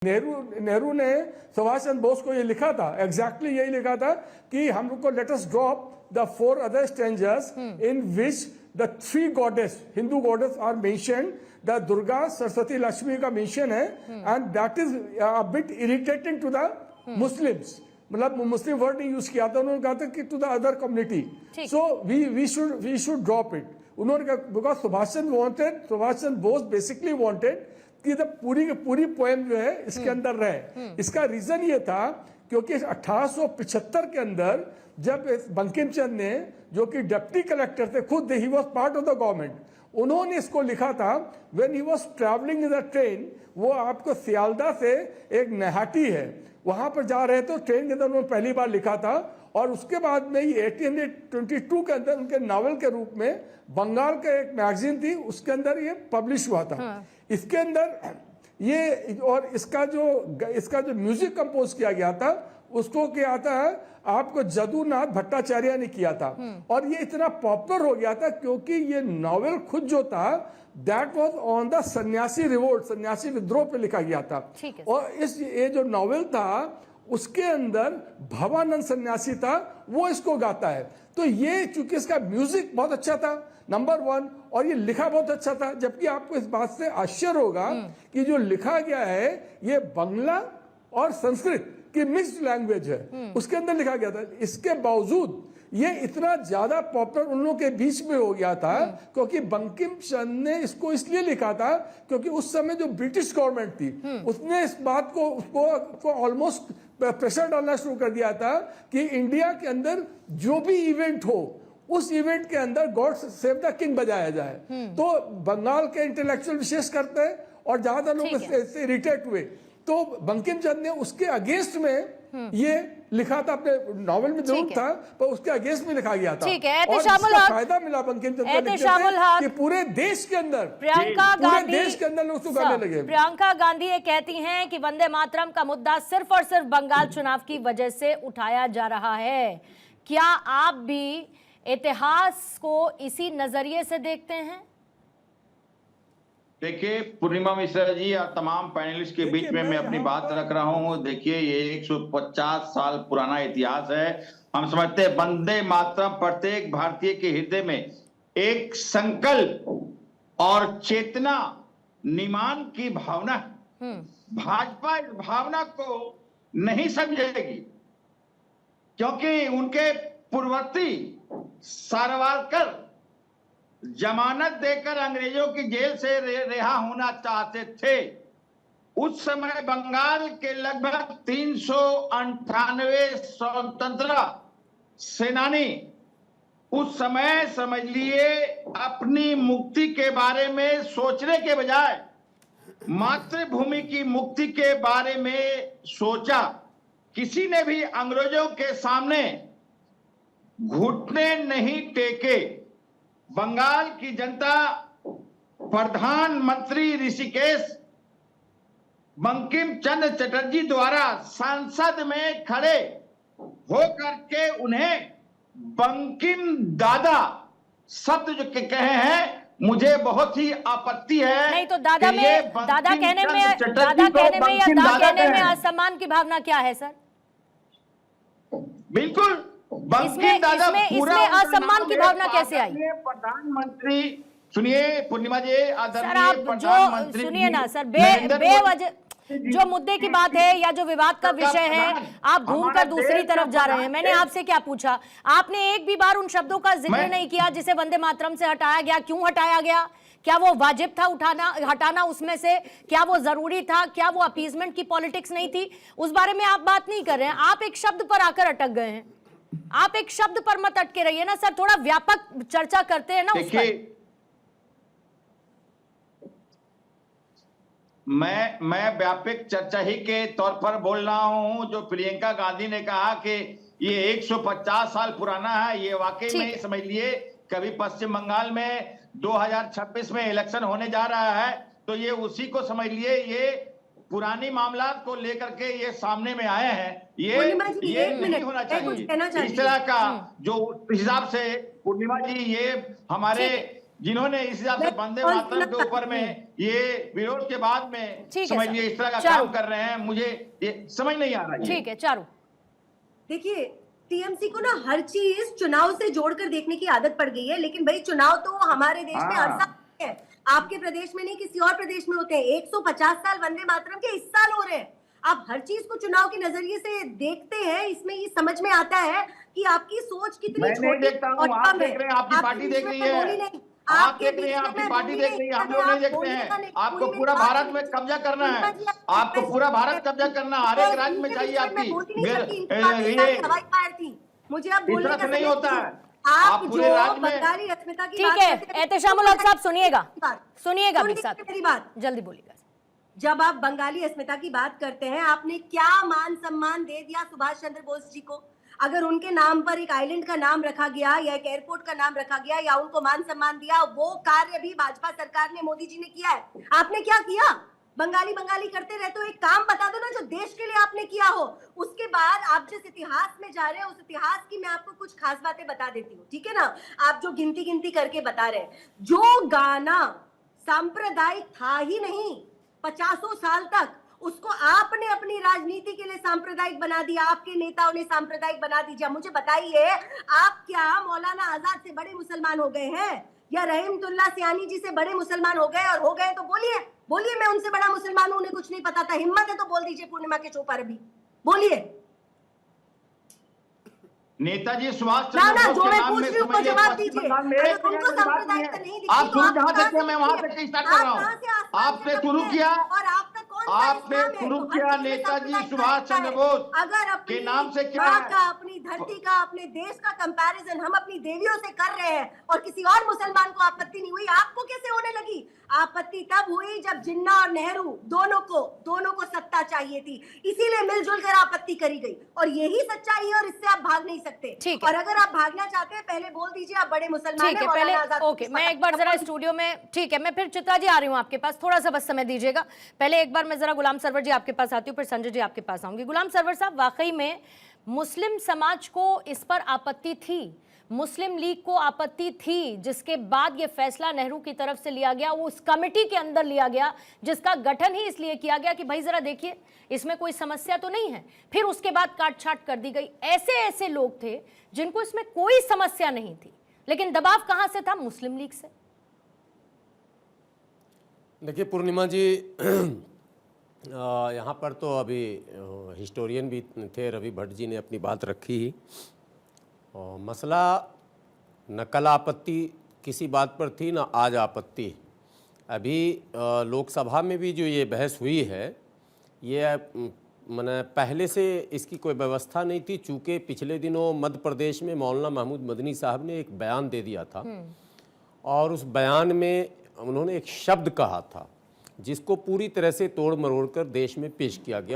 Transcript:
नेहरू ने सुभाष चंद्र बोस को ये लिखा था, एग्जैक्टली यही लिखा था कि हम लोग को let us drop the 4 other stanzas in which the 3 goddess, Hindu goddess are mentioned, the Durga, Saraswati, Lakshmi का मेंशन है, and that is a bit irritating to the Muslims. मतलब मुस्लिम वर्ड नहीं यूज किया था, उन्होंने कहा था कि to the other community, so we should drop it. उन्होंने कहा because Subhash Chandra Bose basically wanted कि पूरी की पूरी पोएम जो है इसके अंदर रहे। इसका रीजन ये था क्योंकि 1875 के अंदर जब बंकिम चंद्र ने, जो कि डिप्टी कलेक्टर थे, खुद he was part of the government, उन्होंने इसको लिखा था when he was travelling in the train. वो आपको सियालदा से एक नहाटी है, वहां पर जा रहे थे, ट्रेन के अंदर उन्होंने पहली बार लिखा था, और उसके बाद में ये 1822 के अंदर उनके नावल के रूप में बंगाल का एक मैगजीन थी, उसके अंदर ये पब्लिश हुआ था। इसके अंदर ये, और इसका जो म्यूजिक कंपोज किया गया था उसको किया था आपको जदुनाथ भट्टाचार्य ने किया था, और ये इतना पॉपुलर हो गया था क्योंकि ये नॉवेल खुद जो था दैट वाज ऑन द सन्यासी रिवोल्ट, सन्यासी विद्रोह पे लिखा गया था। और ये जो नॉवेल था उसके अंदर भवानंद सन्यासी था, वो इसको गाता है। तो ये चूंकि इसका म्यूजिक बहुत अच्छा था नंबर 1, और ये लिखा बहुत अच्छा था, जबकि आपको इस बात से आश्चर्य होगा कि जो लिखा गया है ये बांग्ला और संस्कृत की मिक्स्ड लैंग्वेज है, उसके अंदर लिखा गया था। इसके बावजूद ये इतना ज्यादा पॉपुलर उन लोगों के बीच में हो गया था क्योंकि बंकिम चंद्र ने इसको इसलिए लिखा था क्योंकि उस समय जो ब्रिटिश गवर्नमेंट थी उसने इस बात को उसको ऑलमोस्ट प्रेशर डालना शुरू कर दिया था कि इंडिया के अंदर जो भी इवेंट हो उस इवेंट के अंदर गॉड सेव द किंग बजाया जाए। तो बंगाल के इंटेलेक्चुअल विशेष करते हैं और ज्यादा लोग इससे इरिटेट हुए, तो बंकिम चंद्र ने उसके अगेंस्ट में ये लिखा था, अपने नॉवेल में जरूर था पर उसके अगेंस्ट में लिखा गया था। ठीक है, और इसका फायदा मिला बंकिम चंद्र को कि पूरे देश के अंदर लोग तो गाने लगे। प्रियंका गांधी ये कहती हैं कि वंदे मातरम का मुद्दा सिर्फ और सिर्फ बंगाल चुनाव की वजह से उठाया जा रहा है। क्या आप भी इतिहास को इसी नजरिए से देखते हैं? देखिए पूर्णिमा मिश्रा जी और तमाम पैनलिस्ट के बीच में मैं अपनी बात रख रहा हूं। देखिए ये 150 साल पुराना इतिहास है। हम समझते हैं वंदे मातरम प्रत्येक भारतीय के हृदय में एक संकल्प और चेतना निमान की भावना है। भाजपा इस भावना को नहीं समझेगी क्योंकि उनके पूर्ववर्ती सावरकर जमानत देकर अंग्रेजों की जेल से रिहा होना चाहते थे। उस समय बंगाल के लगभग 398 स्वतंत्रता सेनानी उस समय समझ लिए अपनी मुक्ति के बारे में सोचने के बजाय मातृभूमि की मुक्ति के बारे में सोचा। किसी ने भी अंग्रेजों के सामने घुटने नहीं टेके। बंगाल की जनता प्रधानमंत्री ऋषिकेश बंकिम चंद्र चटर्जी द्वारा संसद में खड़े होकर के उन्हें बंकिम दादा शब्द जो कहे हैं, मुझे बहुत ही आपत्ति है। नहीं तो दादा कहने में या दा कहने में असम्मान की भावना क्या है सर? बिल्कुल इसमें असम्मान की भावना कैसे आई? प्रधानमंत्री सुनिए पूर्णिमा जी, सर आप जो सुनिए ना सर, बेवजह जो मुद्दे की बात है या जो विवाद का विषय है आप घूमकर दूसरी तरफ जा रहे हैं। मैंने आपसे क्या पूछा, आपने एक भी बार उन शब्दों का जिक्र नहीं किया जिसे वंदे मातरम से हटाया गया। क्यों हटाया गया? क्या वो वाजिब था हटाना उसमें से? क्या वो जरूरी था? क्या वो अपीजमेंट की पॉलिटिक्स नहीं थी? उस बारे में आप बात नहीं कर रहे हैं, आप एक शब्द पर आकर अटक गए हैं। आप एक शब्द पर मत अटके रहिए ना सर, थोड़ा व्यापक चर्चा करते हैं ना उस पर। मैं व्यापक चर्चा ही के तौर पर बोल रहा हूं। जो प्रियंका गांधी ने कहा कि ये 150 साल पुराना है, ये वाकई में समझ लिए कभी पश्चिम बंगाल में 2026 में इलेक्शन होने जा रहा है तो ये उसी को समझ लिए, ये पुरानी मामला को लेकर के ये सामने में आए हैं। ये नहीं होना चाहिए इस तरह का जो हिसाब से। पूर्णिमा जी ये हमारे जिन्होंने इस हिसाब से वंदे मातरम के ऊपर में ये विरोध के बाद में ठीक है समझिए सर। इस तरह का चारू। काम कर रहे हैं, मुझे ये समझ नहीं आ रहा है। ठीक है चारू। देखिए, टीएमसी को ना हर चीज चुनाव से जोड़कर देखने की आदत पड़ गई है, लेकिन भाई चुनाव तो हमारे देश में हर साल है, आपके प्रदेश में नहीं किसी और प्रदेश में होते हैं। 150 साल वंदे मातरम के इस साल हो रहे हैं। आप हर चीज को चुनाव के नजरिए से देखते हैं, इसमें ये समझ में आता है कि आपकी सोच कितनी मैं नहीं देखता हूँ, आप देख रहे हैं, आपकी पार्टी देख रही है, आप देख रहे हैं, आपकी पार्टी देख रही है, हम लोग नहीं देखते हैं। आपको पूरा भारत में कब्जा करना है, आपको पूरा भारत कब्जा करना, हर एक राज्य में चाहिए आपकी थी। मुझे अब इस बोलने तरह का से नहीं समय होता नहीं है। आप पूरे जो राज्य में बंगाली अस्मिता की ठीक बात है करते हैं, एहतेशामुल हक साहब सुनिएगा, सुनिएगा सुनिए भी साहब, मेरी बात। जल्दी बोलिएगा। जब आप बंगाली अस्मिता की बात करते हैं, आपने क्या मान सम्मान दे दिया सुभाष चंद्र बोस जी को? अगर उनके नाम पर एक आइलैंड का नाम रखा गया या एक एयरपोर्ट का नाम रखा गया या उनको मान सम्मान दिया, वो कार्य भी भाजपा सरकार ने, मोदी जी ने किया है। आपने क्या किया? बंगाली बंगाली करते रहते हो, एक काम बता दो ना जो देश के लिए आपने किया हो। उसके बाद आप जिस इतिहास में जा रहे हैं, उस इतिहास की मैं आपको कुछ खास बातें बता देती हूँ, ठीक है ना? आप जो गिनती गिनती करके बता रहे हैं, जो गाना सांप्रदायिक था ही नहीं 50 साल तक, उसको आपने अपनी राजनीति के लिए सांप्रदायिक बना दिया, आपके नेताओं ने सांप्रदायिक बना दिया। मुझे बताइए, आप क्या मौलाना आजाद से बड़े मुसलमान हो गए हैं या रहीमतुल्लाह सियानी जी से बड़े मुसलमान हो गए? और हो गए तो बोलिए, बोलिए मैं उनसे बड़ा मुसलमान हूं, उन्हें कुछ नहीं पता था। हिम्मत है तो बोल दीजिए पूर्णिमा के शो पर, अभी बोलिए। नेताजी सुभाष ना चंद्र ना, बोस जो के मैं नाम पूछ में रही हूँ समझिए जवाब पश्चिम दीजिए। बंगाल में अगर एक उनको जगह बात नहीं सांप्रदायिकता है। नहीं दिखती आप तो शुरू आप जहां कहां से किया मैं वहां से से स्टार्ट कर रहा कहां से हूँ। आसमान आपने से शुरू टपके किया, और आपका कौन सा आपने इस्लाम है? शुरू तो हर किया चीज में नेताजी सांप्रदायिक सुभाष बनता चंद्र है। बोस अगर अपनी के नाम से क्या माँ है? का, अपनी धरती का, अपने देश का कंपैरिजन हम अपनी देवियों से कर रहे हैं और किसी और मुसलमान को आपत्ति नहीं हुई, आपको कैसे होने लगी? आपत्ति तब हुई जब जिन्ना और नेहरू दोनों को सत्ता चाहिए थी, इसीलिए मिलजुल कर आपत्ति करी गई। और यही सच्चाई है और इससे आप भाग नहीं सकते। ठीक है। और अगर आप भागना चाहते हैं, पहले बोल दीजिए आप बड़े मुसलमान ठीक हैं, है, पहले मौलाना आजाद ओके, मैं एक बार जरा स्टूडियो में, ठीक है, मैं फिर चित्रा जी आ रही हूँ आपके पास, थोड़ा सा बस समय दीजिएगा। पहले एक बार मैं जरा गुलाम सरवर जी आपके पास आती हूँ, फिर संजय जी आपके पास आऊंगी। गुलाम सरवर साहब, वाकई में मुस्लिम समाज को इस पर आपत्ति थी, मुस्लिम लीग को आपत्ति थी, जिसके बाद ये फैसला नेहरू की तरफ से लिया गया, वो उस कमेटी के अंदर लिया गया जिसका गठन ही इसलिए किया गया कि भाई जरा देखिए इसमें कोई समस्या तो नहीं है। फिर उसके बाद काट-छाट कर दी गई। ऐसे ऐसे लोग थे जिनको इसमें कोई समस्या नहीं थी, लेकिन दबाव कहां से था? मुस्लिम लीग से। देखिए पूर्णिमा जी, यहाँ पर तो अभी हिस्टोरियन भी थे, रवि भट्ट जी ने अपनी बात रखी ही। और मसला न कल आपत्ति किसी बात पर थी, ना आज आपत्ति। अभी लोकसभा में भी जो ये बहस हुई है, ये मैंने पहले से इसकी कोई व्यवस्था नहीं थी, चूँकि पिछले दिनों मध्य प्रदेश में मौलाना महमूद मदनी साहब ने एक बयान दे दिया था और उस बयान में उन्होंने एक शब्द कहा था जिसको पूरी तरह से तोड़ मरोड़ कर देश में पेश किया गया।